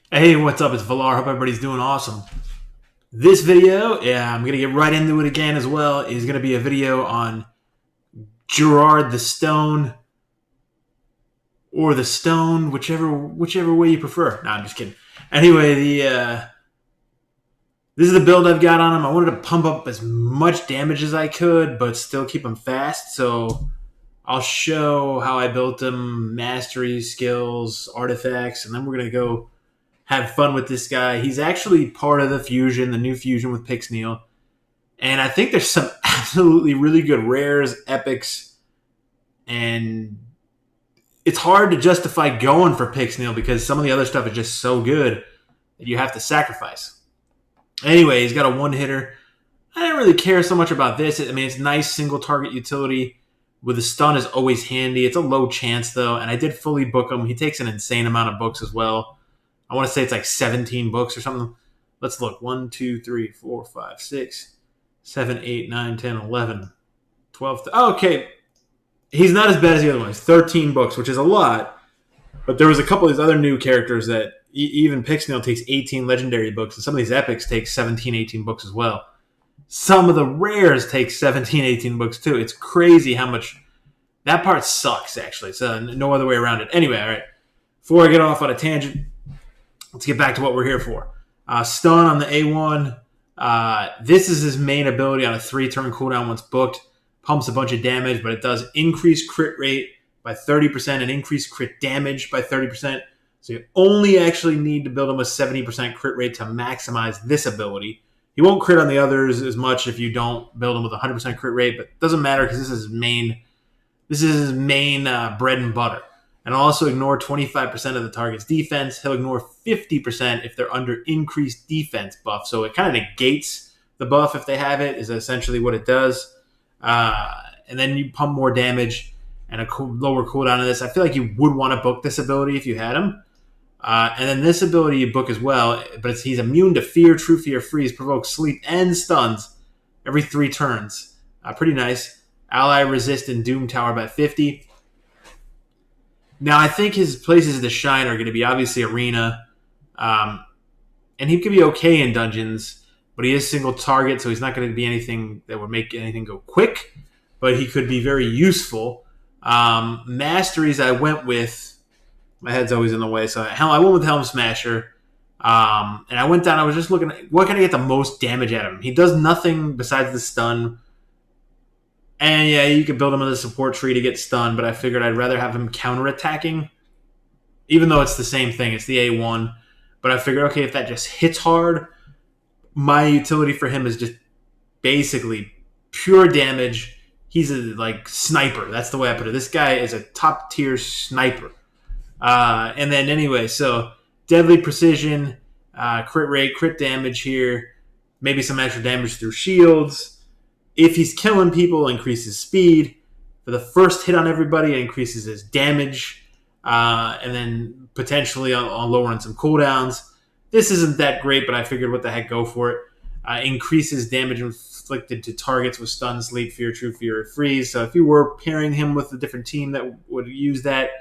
Hey, what's up? It's Valar. Hope everybody's doing awesome. This video, I'm going to get right into it again as well, is going to be a video on Gerhard the Stone or the Stone, whichever way you prefer. No, I'm just kidding. Anyway, this is the build I've got on him. I wanted to pump up as much damage as I could, but still keep him fast. So I'll show how I built him, mastery, skills, artifacts, and then we're going to go have fun with this guy. He's actually part of the fusion, the new fusion with Pixneal. And I think there's some absolutely really good rares, epics, and it's hard to justify going for Pixneal because some of the other stuff is just so good that you have to sacrifice. Anyway, he's got a one-hitter. I didn't really care so much about this. I mean, it's nice single target utility. With a stun is always handy. It's a low chance, though, and I did fully book him. He takes an insane amount of books as well. I want to say it's like 17 books or something. Let's look. 1, 2, 3, 4, 5, 6, 7, 8, 9, 10, 11, 12. Okay. He's not as bad as the other ones. 13 books, which is a lot. But there was a couple of these other new characters that even Pixneal takes 18 legendary books, and some of these epics take 17, 18 books as well. Some of the rares take 17, 18 books too. It's crazy how much... That part sucks, actually. So no other way around it. Anyway, all right. Before I get off on a tangent... Let's get back to what we're here for. Stun on the A1. This is his main ability on a 3-turn cooldown once booked. Pumps a bunch of damage, but it does increase crit rate by 30% and increase crit damage by 30%. So you only actually need to build him a 70% crit rate to maximize this ability. He won't crit on the others as much if you don't build him with a 100% crit rate, but it doesn't matter because this is his main. This is his main bread and butter. And I'll also ignore 25% of the target's defense. He'll ignore 50% if they're under increased defense buff. So it kind of negates the buff if they have it, is essentially what it does. And then you pump more damage and a lower cooldown of this. I feel like you would want to book this ability if you had him. And then this ability you book as well, but he's immune to fear, true fear, freeze, provoke, sleep, and stuns every 3 turns. Pretty nice. Ally resist and doom tower by 50. Now, I think his places to shine are going to be obviously Arena. And he could be okay in dungeons, but he is single target, so he's not going to be anything that would make anything go quick. But he could be very useful. Masteries, I went with... My head's always in the way, so I went with Helm Smasher. And I went down, I was just looking at what can I get the most damage out of him. He does nothing besides the stun. And yeah, you could build him with a support tree to get stunned, but I figured I'd rather have him counterattacking, even though it's the same thing. It's the A1. But I figured, okay, if that just hits hard, my utility for him is just basically pure damage. He's a sniper. That's the way I put it. This guy is a top tier sniper. And then anyway, so deadly precision, crit rate, crit damage here, maybe some extra damage through shields. If he's killing people, increases speed. For the first hit on everybody, it increases his damage. And then potentially on lowering some cooldowns. This isn't that great, but I figured what the heck, go for it. Increases damage inflicted to targets with stun, sleep, fear, true fear, or freeze. So if you were pairing him with a different team that would use that,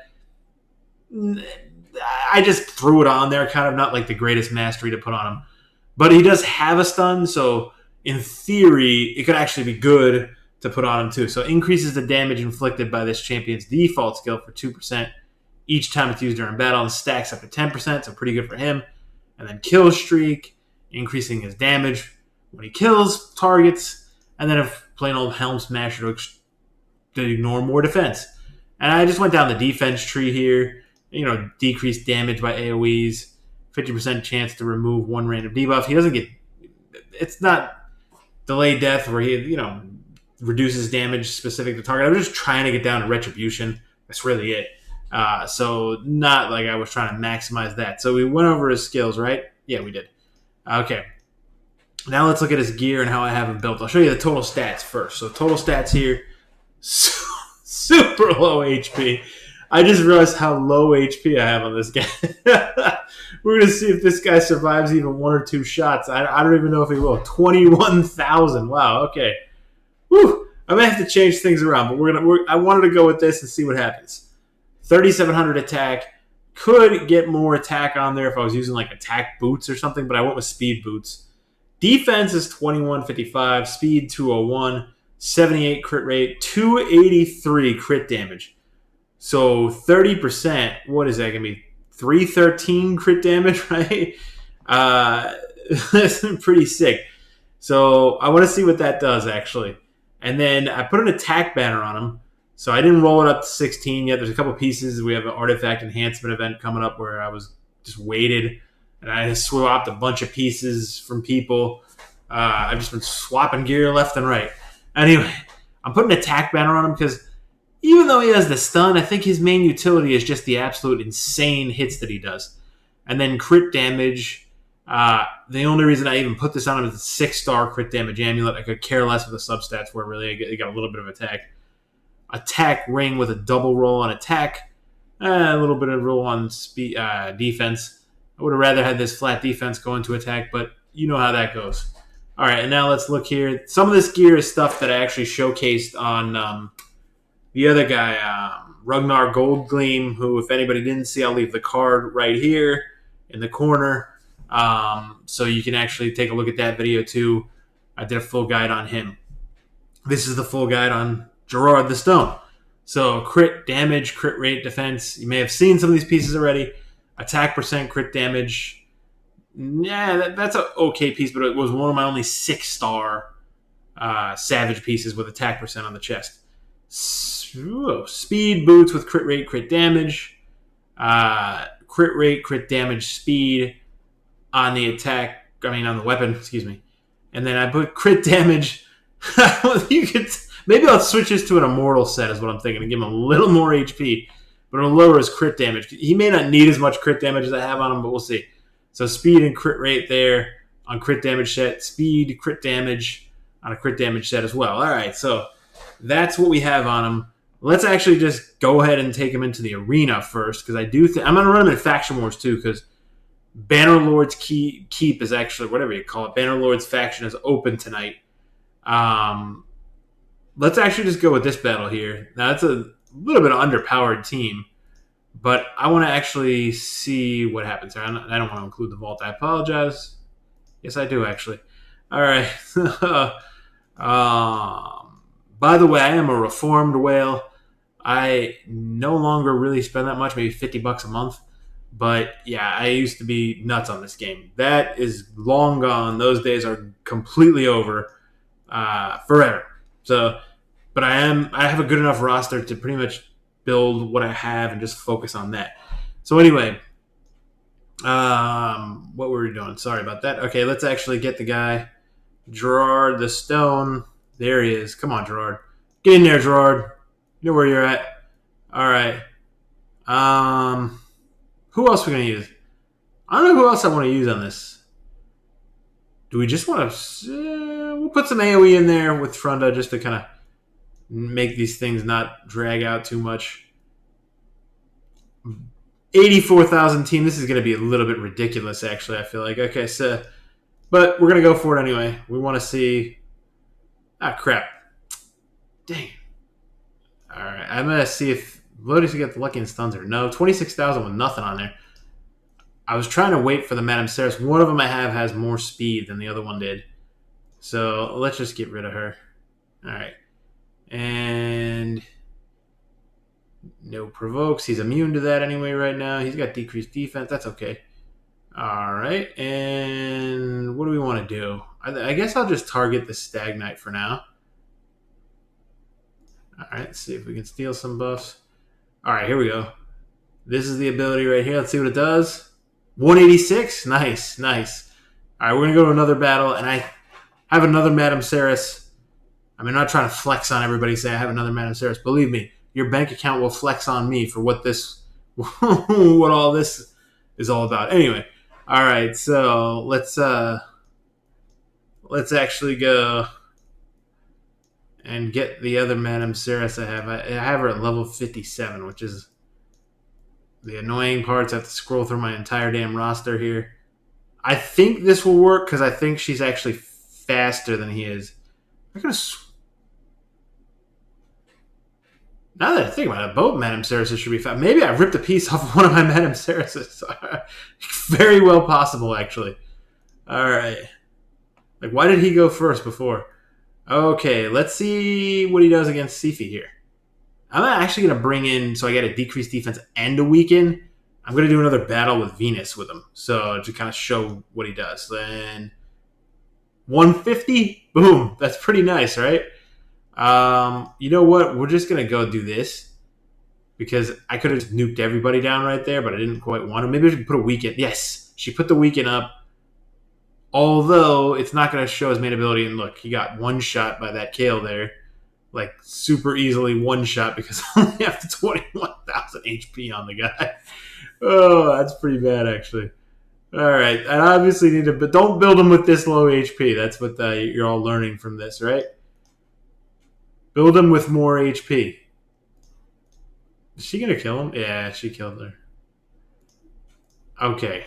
I just threw it on there, kind of not like the greatest mastery to put on him. But he does have a stun, so in theory, it could actually be good to put on him too. So increases the damage inflicted by this champion's default skill for 2% each time it's used during battle and stacks up to 10%, so pretty good for him. And then kill streak, increasing his damage when he kills targets. And then if plain old Helm Smasher to ignore more defense. And I just went down the defense tree here. Decreased damage by AoEs, 50% chance to remove one random debuff. He doesn't get... It's not delayed death where he, reduces damage specific to target. I was just trying to get down to retribution. That's really it. So not like I was trying to maximize that. So we went over his skills, right? Yeah, we did. Okay. Now let's look at his gear and how I have him built. I'll show you the total stats first. So total stats here, super low HP. I just realized how low HP I have on this guy. We're going to see if this guy survives even 1 or 2 shots. I don't even know if he will. 21,000. Wow, okay. Whew. I may have to change things around, but I wanted to go with this and see what happens. 3,700 attack, Could get more attack on there if I was using like attack boots or something, but I went with speed boots. Defense is 2155, speed 201, 78 crit rate, 283 crit damage. So 30%, what is that going to be? 313 crit damage, right? That's pretty sick. So I want to see what that does, actually. And then I put an attack banner on him. So I didn't roll it up to 16 yet. There's a couple pieces. We have an artifact enhancement event coming up where I was just waited. And I just swapped a bunch of pieces from people. I've just been swapping gear left and right. Anyway, I'm putting an attack banner on him because even though he has the stun, I think his main utility is just the absolute insane hits that he does. And then crit damage. The only reason I even put this on him is a 6-star crit damage amulet. I could care less with the substats where really I got a little bit of attack. Attack ring with a double roll on attack. A little bit of roll on speed, defense. I would have rather had this flat defense go into attack, but you know how that goes. All right, and now let's look here. Some of this gear is stuff that I actually showcased on the other guy, Ragnar Goldgleam, who, if anybody didn't see, I'll leave the card right here in the corner. So you can actually take a look at that video too. I did a full guide on him. This is the full guide on Gerhard the Stone. So crit damage, crit rate, defense. You may have seen some of these pieces already. Attack percent, crit damage. Yeah, that's an okay piece, but it was one of my only 6-star Savage pieces with attack percent on the chest. Speed boots with crit rate, crit damage. Crit rate, crit damage, speed on the attack. On the weapon, excuse me. And then I put crit damage. You could maybe I'll switch this to an immortal set is what I'm thinking and give him a little more HP, but it'll lower his crit damage. He may not need as much crit damage as I have on him, but we'll see. So speed and crit rate there on crit damage set. Speed, crit damage on a crit damage set as well. All right, so that's what we have on him. Let's actually just go ahead and take him into the arena first because I do think I'm going to run him in Faction Wars too because Bannerlord's Keep is actually, whatever you call it, Bannerlord's faction is open tonight. Let's actually just go with this battle here. Now, it's a little bit of underpowered team, but I want to actually see what happens here. I don't want to include the vault. I apologize. Yes, I do, actually. All right. By the way, I am a reformed whale. I no longer really spend that much, maybe $50 a month. But, yeah, I used to be nuts on this game. That is long gone. Those days are completely over forever. So, but I have a good enough roster to pretty much build what I have and just focus on that. So anyway, what were we doing? Sorry about that. Okay, let's actually get the guy, Gerhard the Stone. There he is. Come on, Gerhard. Get in there, Gerhard. You know where you're at. All right. Who else are we going to use? I don't know who else I want to use on this. Do we just want to... we'll put some AoE in there with Fronda just to kind of make these things not drag out too much. 84,000 team. This is going to be a little bit ridiculous, actually, I feel like. Okay, so... But we're going to go for it anyway. We want to see... Ah, crap. Dang. All right, I'm going to see if Lotus will get the Lucky and Stuns or no. 26,000 with nothing on there. I was trying to wait for the Madame Ceres. One of them I have has more speed than the other one did. So let's just get rid of her. All right. And no provokes. He's immune to that anyway right now. He's got decreased defense. That's okay. All right. And what do we want to do? I guess I'll just target the Stag Knight for now. All right. Let's see if we can steal some buffs. All right. Here we go. This is the ability right here. Let's see what it does. 186. Nice. Nice. All right. We're going to go to another battle. And I have another Madame Ceres. I'm not trying to flex on everybody, say I have another Madame Ceres. Believe me, your bank account will flex on me for what all this is all about. Anyway, all right, so let's actually go and get the other Madame Ceres I have. I have her at level 57, which is the annoying parts. I have to scroll through my entire damn roster here. I think this will work because I think she's actually faster than he is. I'm gonna. Now that I think about it, both Madame Ceras's should be fast. Maybe I ripped a piece off of one of my Madame Ceras's. Very well possible, actually. All right. Like, why did he go first before? Okay, let's see what he does against Sifi here. I'm actually going to bring in, so I get a decreased defense and a weaken. I'm going to do another battle with Venus with him. So to kind of show what he does. Then 150? Boom. That's pretty nice, right? You know what? We're just going to go do this. Because I could have just nuked everybody down right there, but I didn't quite want to. Maybe I should put a weaken. Yes, she put the weaken up. Although it's not going to show his main ability. And look, he got one shot by that Kale there. Like, super easily one shot because I only have 21,000 HP on the guy. Oh, that's pretty bad, actually. All right. I obviously need to, but don't build him with this low HP. That's what you're all learning from this, right? Build him with more HP. Is she going to kill him? Yeah, she killed her. Okay.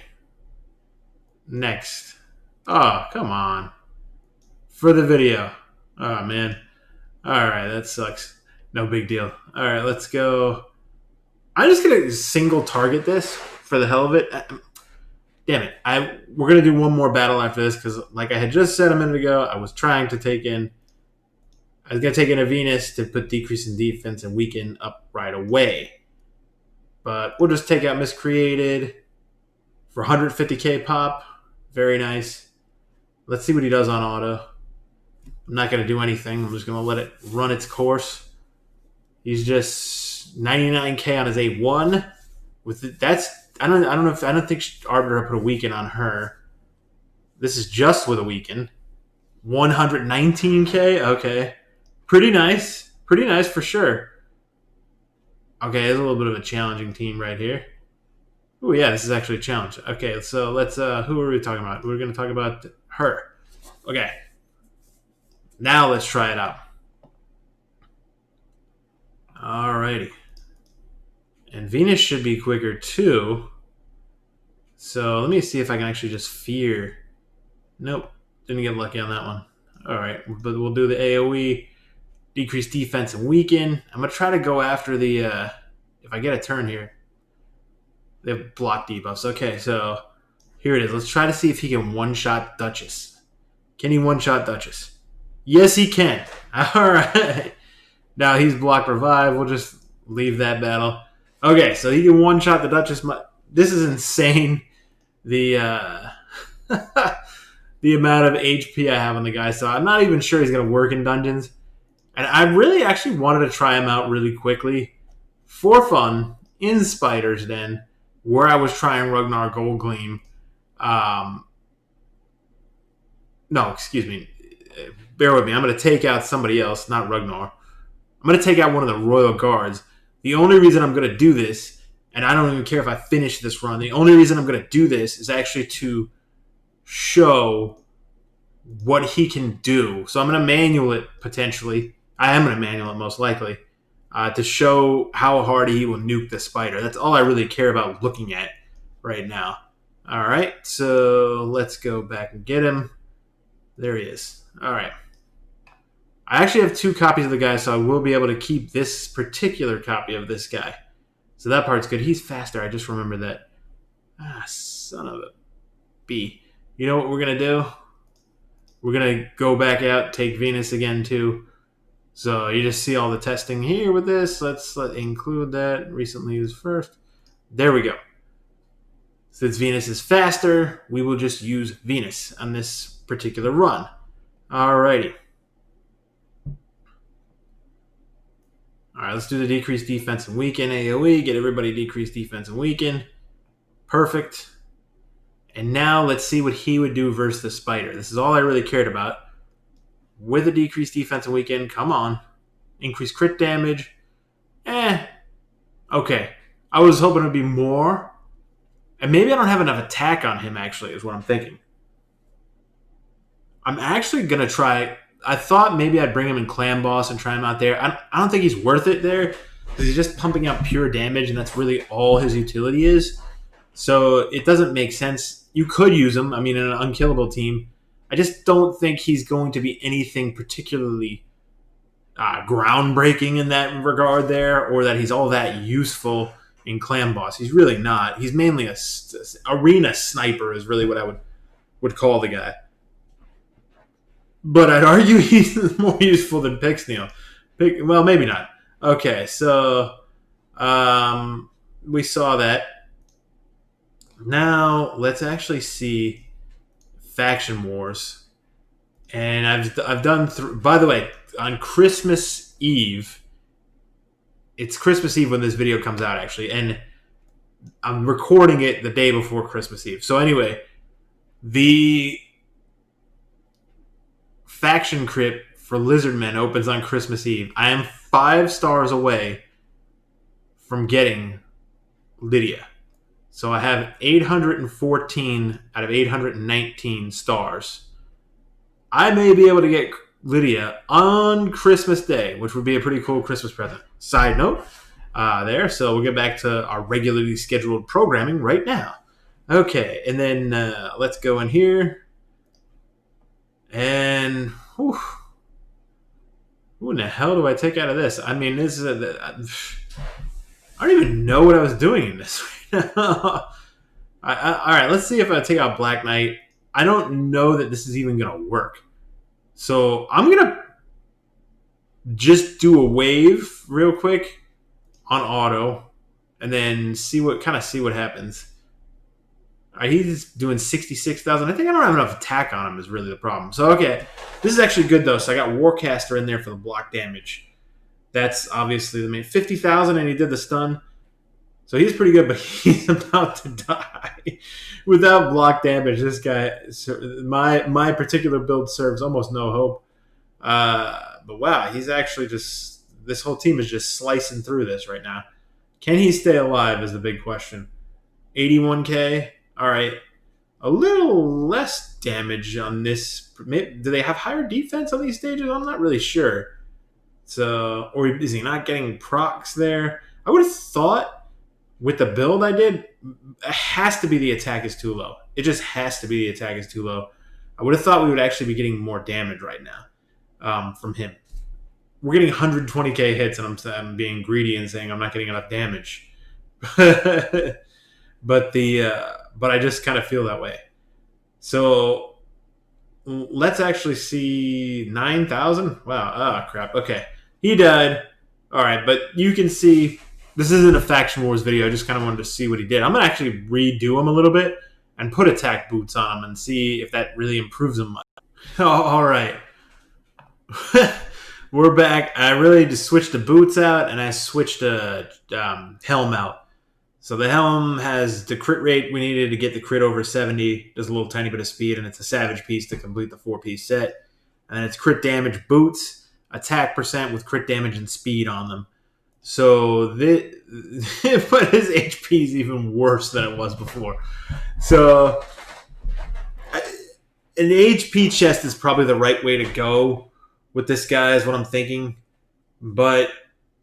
Next. Oh, come on. For the video. Oh, man. All right, that sucks. No big deal. All right, let's go. I'm just going to single target this for the hell of it. Damn it. We're going to do one more battle after this because, like I had just said a minute ago, I was going to take in a Venus to put decrease in defense and weaken up right away. But we'll just take out Miscreated for 150k pop. Very nice. Let's see what he does on auto. I'm not going to do anything. I'm just going to let it run its course. He's just 99k on his A1. I don't think Arbiter put a weaken on her. This is just with a weaken. 119k. Okay, pretty nice. Pretty nice for sure. Okay, it's a little bit of a challenging team right here. Oh yeah, this is actually a challenge. Okay, so let's. Who are we talking about? We're going to talk about her. Okay. Now let's try it out. Alrighty. And Venus should be quicker too. So let me see if I can actually just fear. Nope. Didn't get lucky on that one. Alright. But we'll do the AoE. Decrease defense and weaken. I'm going to try to go after the... if I get a turn here. They have block debuffs. Okay, so here it is. Let's try to see if he can one-shot Duchess. Can he one-shot Duchess? Yes, he can. All right. Now he's blocked revive. We'll just leave that battle. Okay, so he can one-shot the Duchess. This is insane. The the amount of HP I have on the guy. So I'm not even sure he's going to work in dungeons. And I really actually wanted to try him out really quickly for fun in Spider's Den, where I was trying Ragnar Gold Gleam. No, excuse me. Bear with me. I'm going to take out somebody else, not Ragnar. I'm going to take out one of the Royal Guards. The only reason I'm going to do this, and I don't even care if I finish this run, the only reason I'm going to do this is actually to show what he can do. So I'm going to manual it, potentially. I am going to manual it, most likely, to show how hard he will nuke the spider. That's all I really care about looking at right now. All right, so let's go back and get him. There he is. All right. I actually have 2 copies of the guy, so I will be able to keep this particular copy of this guy. So that part's good. He's faster. I just remember that. Ah, son of a B. You know what we're going to do? We're going to go back out, take Venus again, too. So you just see all the testing here with this. Let's include that. Recently used first. There we go. Since Venus is faster, we will just use Venus on this particular run. Alrighty. Alright, let's do the decreased defense and weaken AoE. Get everybody decreased defense and weaken. Perfect. And now let's see what he would do versus the spider. This is all I really cared about. With a decreased defense and weaken, come on. Increase crit damage. Okay. I was hoping it would be more. And maybe I don't have enough attack on him, actually, is what I'm thinking. I'm actually going to try... I thought maybe I'd bring him in Clan Boss and try him out there. I don't think he's worth it there because he's just pumping out pure damage, and that's really all his utility is. So it doesn't make sense. You could use him, I mean, in an unkillable team. I just don't think he's going to be anything particularly groundbreaking in that regard there, or that he's all that useful in Clan Boss. He's really not. He's mainly a arena sniper is really what I would call the guy. But I'd argue he's more useful than Pixneal. Well, maybe not. Okay, so we saw that. Now let's actually see Faction Wars. And I've done. By the way, on Christmas Eve, it's Christmas Eve when this video comes out, actually, and I'm recording it the day before Christmas Eve. So anyway, the faction crypt for Lizardmen opens on Christmas Eve. I am 5 stars away from getting Lydia. So I have 814 out of 819 stars. I may be able to get Lydia on Christmas Day, which would be a pretty cool Christmas present. Side note there. So we'll get back to our regularly scheduled programming right now. Okay, and then let's go in here. And who in the hell do I take out of this? I mean, this is I don't even know what I was doing in this right now. All right, let's see if I take out Black Knight. I don't know that this is even going to work. So I'm going to just do a wave real quick on auto and then see what happens. All right, he's doing 66,000. I think I don't have enough attack on him is really the problem. So, okay. This is actually good, though. So I got Warcaster in there for the block damage. That's obviously the main 50,000, and he did the stun. So he's pretty good, but he's about to die. Without block damage, this guy, my particular build serves almost no hope. But wow, he's actually this whole team is just slicing through this right now. Can he stay alive is the big question. 81k. All right. A little less damage on this. Do they have higher defense on these stages? I'm not really sure. So, or is he not getting procs there? I would have thought with the build I did, it has to be the attack is too low. It just has to be the attack is too low. I would have thought we would actually be getting more damage right now from him. We're getting 120k hits, and I'm being greedy and saying I'm not getting enough damage. But I just kind of feel that way. So let's actually see 9,000. Wow. Oh, crap. Okay. He died. All right. But you can see this isn't a Faction Wars video. I just kind of wanted to see what he did. I'm going to actually redo him a little bit and put attack boots on him and see if that really improves him. Oh, all right. We're back. I really just switched the boots out and I switched the helm out. So the helm has the crit rate we needed to get the crit over 70. Does a little tiny bit of speed, and it's a savage piece to complete the 4-piece set. And then it's crit damage boots, attack percent with crit damage and speed on them. So but his HP is even worse than it was before. So an HP chest is probably the right way to go with this guy is what I'm thinking. But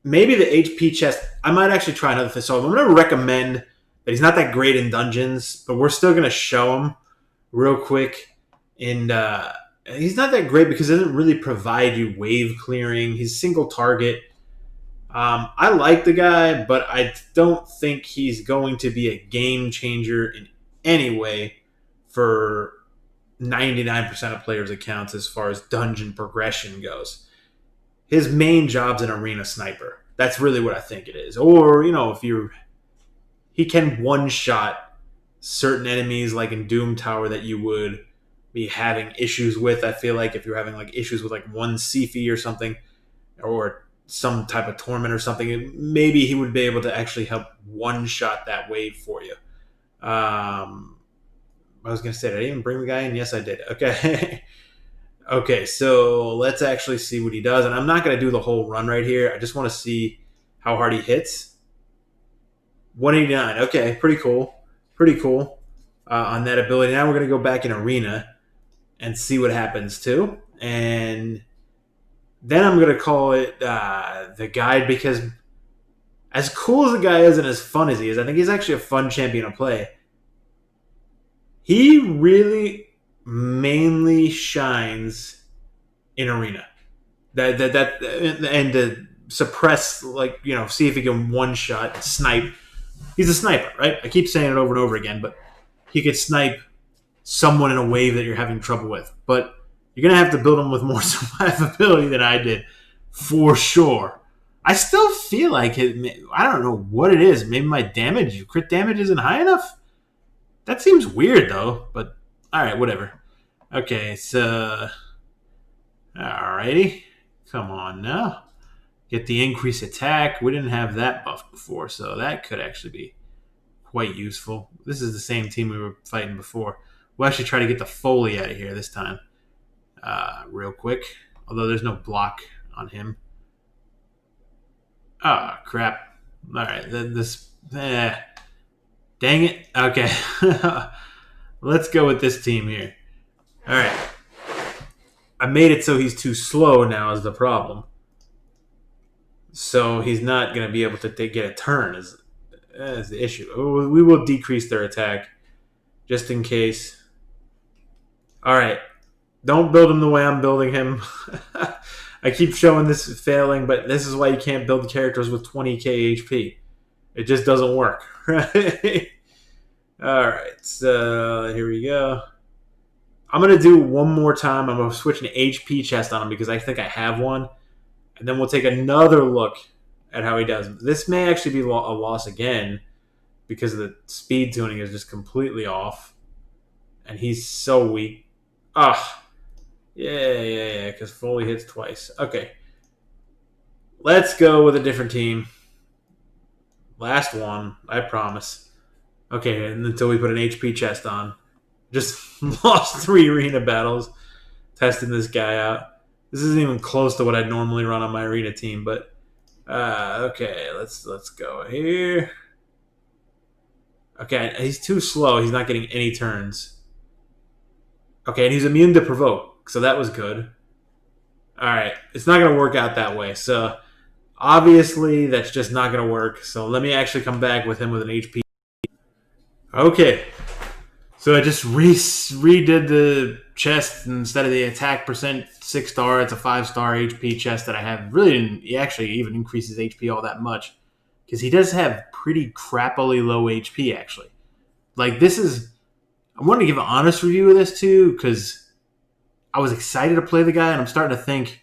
maybe the HP chest, I might actually try another thing. So I'm going to recommend that he's not that great in dungeons, but we're still going to show him real quick. And he's not that great because it doesn't really provide you wave clearing. He's single target. I like the guy, but I don't think he's going to be a game changer in any way for 99% of players' accounts as far as dungeon progression goes. His main job's an arena sniper. That's really what I think it is. Or, he can one-shot certain enemies like in Doom Tower that you would be having issues with. I feel like if you're having like issues with like one Sifi or something, or some type of torment or something, maybe he would be able to actually help one-shot that wave for you. I was going to say, did I even bring the guy in? Yes, I did. Okay. Okay, so let's actually see what he does. And I'm not going to do the whole run right here. I just want to see how hard he hits. 189. Okay, pretty cool. Pretty cool on that ability. Now we're going to go back in Arena and see what happens too. And then I'm going to call it the Guide, because as cool as the guy is and as fun as he is, I think he's actually a fun champion to play. He really mainly shines in Arena. And to suppress, like, see if he can one shot snipe. He's a sniper, right? I keep saying it over and over again, but he could snipe someone in a wave that you're having trouble with. But you're gonna have to build him with more survivability than I did, for sure. I still feel like I don't know what it is. Maybe my crit damage isn't high enough. That seems weird though. But all right, whatever. Okay, so alrighty, come on now. Get the increased attack. We didn't have that buff before, so that could actually be quite useful. This is the same team we were fighting before. We'll actually try to get the Foley out of here this time, real quick. Although there's no block on him. Ah, crap. All right, dang it. Okay, let's go with this team here. All right, I made it so he's too slow now is the problem. So he's not going to be able to get a turn is the issue. We will decrease their attack just in case. All right. Don't build him the way I'm building him. I keep showing this failing, but this is why you can't build characters with 20k HP. It just doesn't work. Right? All right. So here we go. I'm going to do one more time. I'm going to switch an HP chest on him because I think I have one. And then we'll take another look at how he does. This may actually be a loss again because the speed tuning is just completely off. And he's so weak. Ah, yeah, because Foley hits twice. Okay. Let's go with a different team. Last one, I promise. Okay, and until we put an HP chest on. Just lost 3 arena battles testing this guy out. This isn't even close to what I'd normally run on my arena team, but okay, let's go here. Okay, he's too slow. He's not getting any turns. Okay, and he's immune to provoke, so that was good. All right, it's not going to work out that way. So obviously, that's just not going to work. So let me actually come back with him with an HP. Okay, so I just redid the chest instead of the attack percent 6-star. It's a 5-star HP chest that I have. Really didn't. He actually even increases HP all that much because he does have pretty crappily low HP. Actually, like this is. I wanted to give an honest review of this too because I was excited to play the guy, and I'm starting to think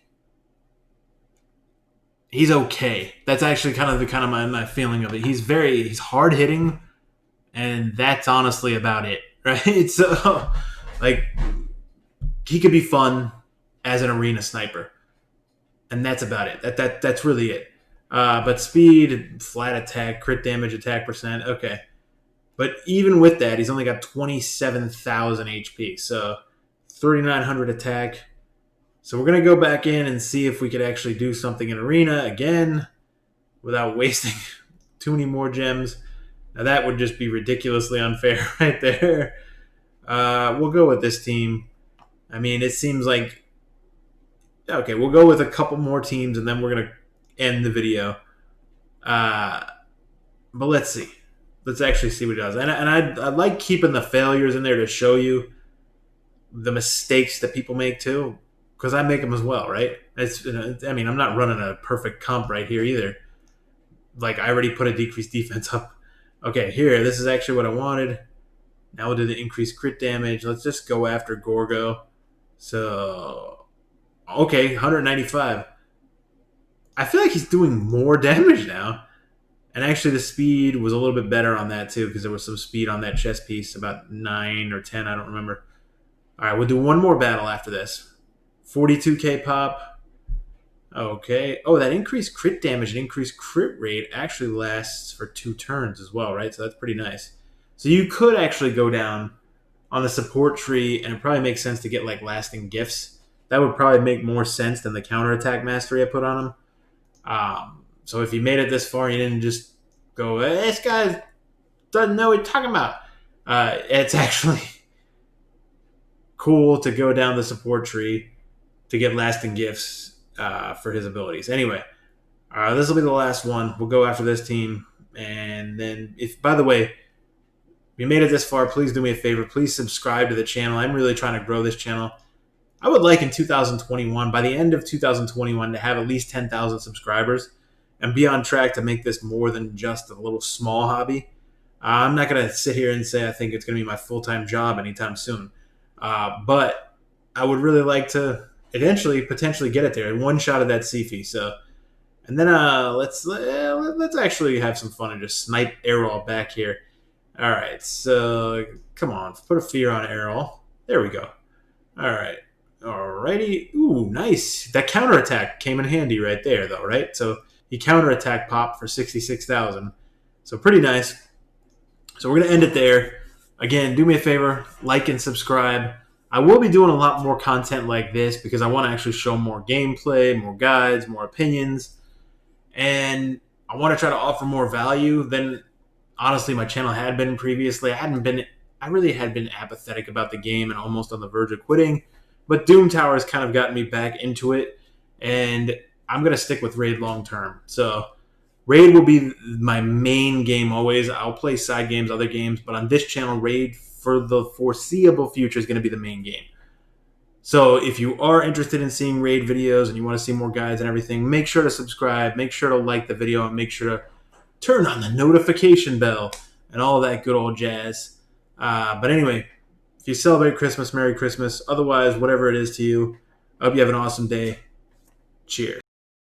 he's okay. That's actually kind of my feeling of it. He's hard hitting, and that's honestly about it. Right? So, like, he could be fun as an arena sniper, and that's about it. That's really it. But speed, flat attack, crit damage, attack percent, okay. But even with that, he's only got 27,000 HP, so 3,900 attack. So we're gonna go back in and see if we could actually do something in arena again without wasting too many more gems. Now that would just be ridiculously unfair right there. We'll go with this team. I mean, it seems like... Okay, we'll go with a couple more teams, and then we're going to end the video. But let's see. Let's actually see what it does. And I like keeping the failures in there to show you the mistakes that people make, too. Because I make them as well, right? I mean, I'm not running a perfect comp right here either. Like, I already put a decreased defense up. Okay, here, this is actually what I wanted. Now we'll do the increased crit damage. Let's just go after Gorgo. So, okay, 195. I feel like he's doing more damage now. And actually the speed was a little bit better on that too because there was some speed on that chest piece, about 9 or 10, I don't remember. All right, we'll do one more battle after this. 42k pop. Okay. Oh, that increased crit damage and increased crit rate actually lasts for 2 turns as well, right? So that's pretty nice. So you could actually go down on the support tree, and it probably makes sense to get like lasting gifts. That would probably make more sense than the counterattack mastery I put on him. So if you made it this far, you didn't just go, hey, this guy doesn't know what he's talking about. It's actually cool to go down the support tree to get lasting gifts for his abilities. Anyway, this will be the last one. We'll go after this team. And then, by the way, if you made it this far, please do me a favor. Please subscribe to the channel. I'm really trying to grow this channel. I would like in 2021, by the end of 2021, to have at least 10,000 subscribers and be on track to make this more than just a little small hobby. I'm not going to sit here and say I think it's going to be my full-time job anytime soon. But I would really like to eventually potentially get it there. One shot of that Sifi. So, and then let's actually have some fun and just snipe Errol back here. All right, so come on, put a fear on Errol. There we go. All right. Alrighty. Ooh, nice. That counterattack came in handy right there, though, right? So he counterattack popped for 66,000. So pretty nice. So we're going to end it there. Again, do me a favor, like and subscribe. I will be doing a lot more content like this because I want to actually show more gameplay, more guides, more opinions. And I want to try to offer more value than, honestly, my channel had been previously. I really had been apathetic about the game and almost on the verge of quitting. But Doom Tower has kind of gotten me back into it, and I'm going to stick with Raid long term. So Raid will be my main game always. I'll play side games, other games, but on this channel, Raid for the foreseeable future is going to be the main game. So if you are interested in seeing Raid videos and you want to see more guides and everything, make sure to subscribe, make sure to like the video, and make sure to turn on the notification bell and all that good old jazz. But anyway, if you celebrate Christmas, Merry Christmas. Otherwise, whatever it is to you, I hope you have an awesome day. Cheers.